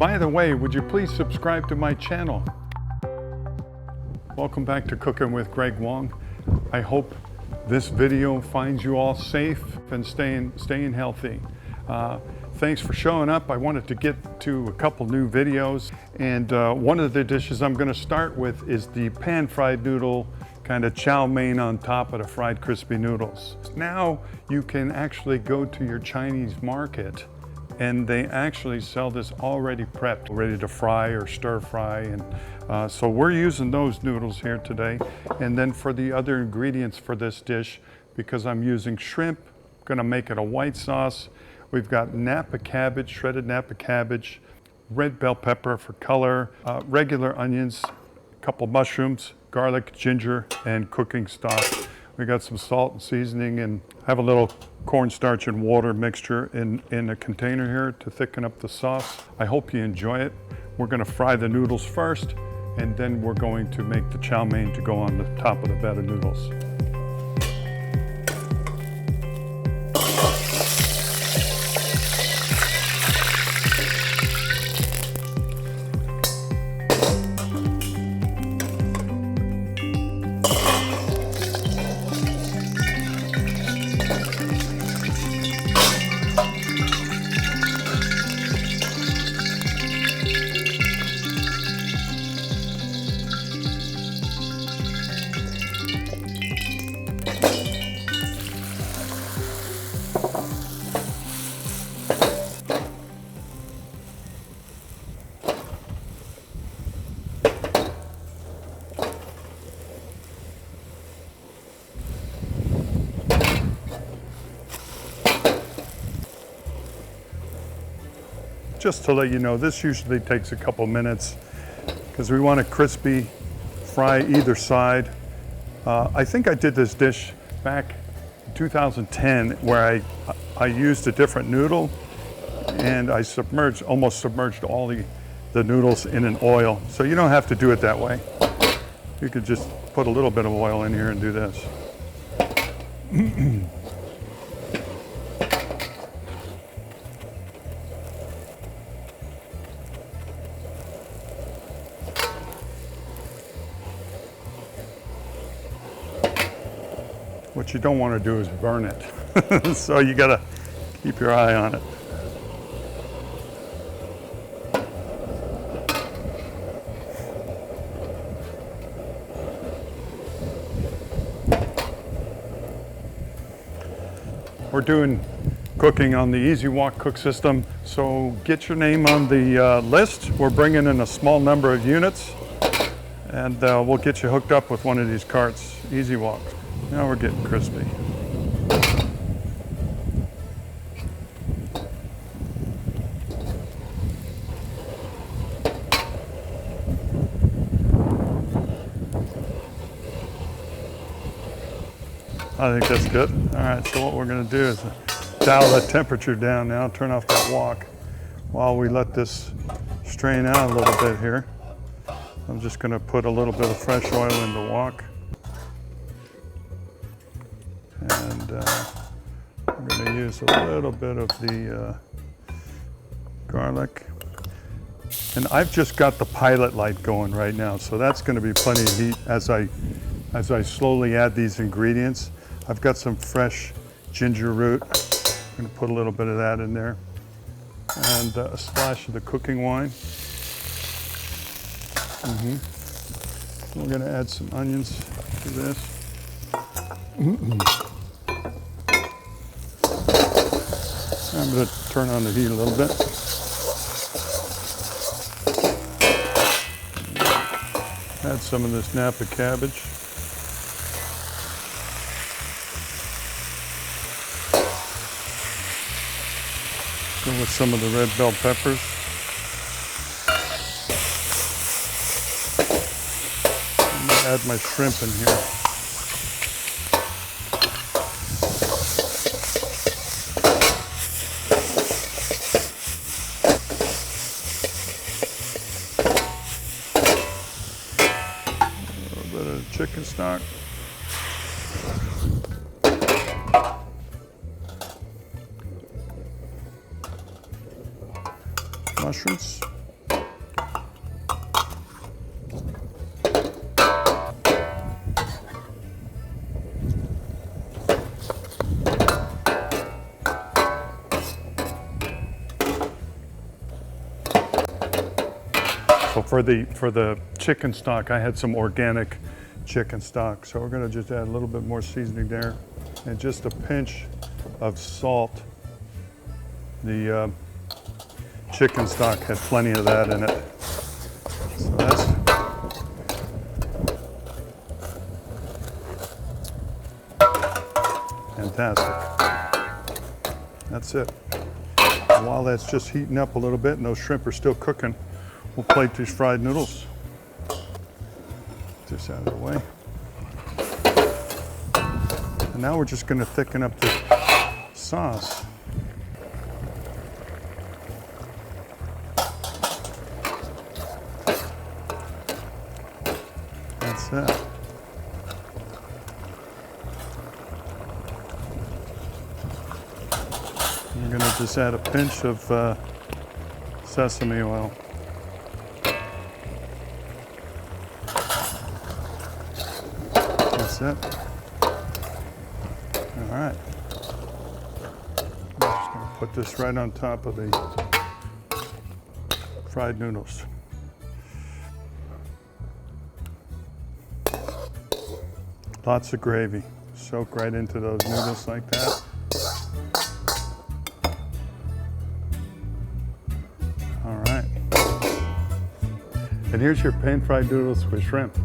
By the way, would you please subscribe to my channel? Welcome back to Cooking with Greg Wong. I hope this video finds you all safe and staying healthy. Thanks for showing up. I wanted to get to a couple new videos, and one of the dishes I'm going to start with is the pan-fried noodle, kind of chow mein on top of the fried crispy noodles. Now you can actually go to your Chinese market and they actually sell this already prepped, ready to fry or stir fry. And so we're using those noodles here today. And then for the other ingredients for this dish, because I'm using shrimp, I'm gonna make it a white sauce. We've got Napa cabbage, shredded Napa cabbage, red bell pepper for color, regular onions, a couple mushrooms, garlic, ginger, and cooking stock. We got some salt and seasoning, and I have a little cornstarch and water mixture in a container here to thicken up the sauce. I hope you enjoy it. We're gonna fry the noodles first, and then we're going to make the chow mein to go on the top of the bed of noodles. Just to let you know, this usually takes a couple minutes because we want it crispy, fry either side. I think I did this dish back in 2010 where I used a different noodle and I almost submerged all the noodles in an oil. So you don't have to do it that way. You could just put a little bit of oil in here and do this. What you don't want to do is burn it. So you gotta keep your eye on it. We're doing cooking on the EZ-Wok cook system, so get your name on the list. We're bringing in a small number of units, and we'll get you hooked up with one of these carts, EZ-Wok. Now we're getting crispy. I think that's good. All right, so what we're gonna do is dial that temperature down now, turn off that wok while we let this strain out a little bit here. I'm just gonna put a little bit of fresh oil in the wok. And I'm going to use a little bit of the garlic. And I've just got the pilot light going right now, so that's going to be plenty of heat as I slowly add these ingredients. I've got some fresh ginger root. I'm going to put a little bit of that in there. And a splash of the cooking wine. We're going to add some onions to this. I'm going to turn on the heat a little bit. Add some of this Napa cabbage. Go with some of the red bell peppers. I'm going to add my shrimp in here. Chicken stock. Mushrooms. For the chicken stock, I had some organic chicken stock, so we're gonna just add a little bit more seasoning there, and just a pinch of salt. The chicken stock had plenty of that in it, so that's fantastic. That's it. And while that's just heating up a little bit and those shrimp are still cooking, we'll plate these fried noodles. This out of the way. And now we're just going to thicken up the sauce. That's it. We're going to just add a pinch of sesame oil. That's it. All right. I'm just going to put this right on top of the fried noodles. Lots of gravy. Soak right into those noodles like that. All right. And here's your pan-fried noodles with shrimp.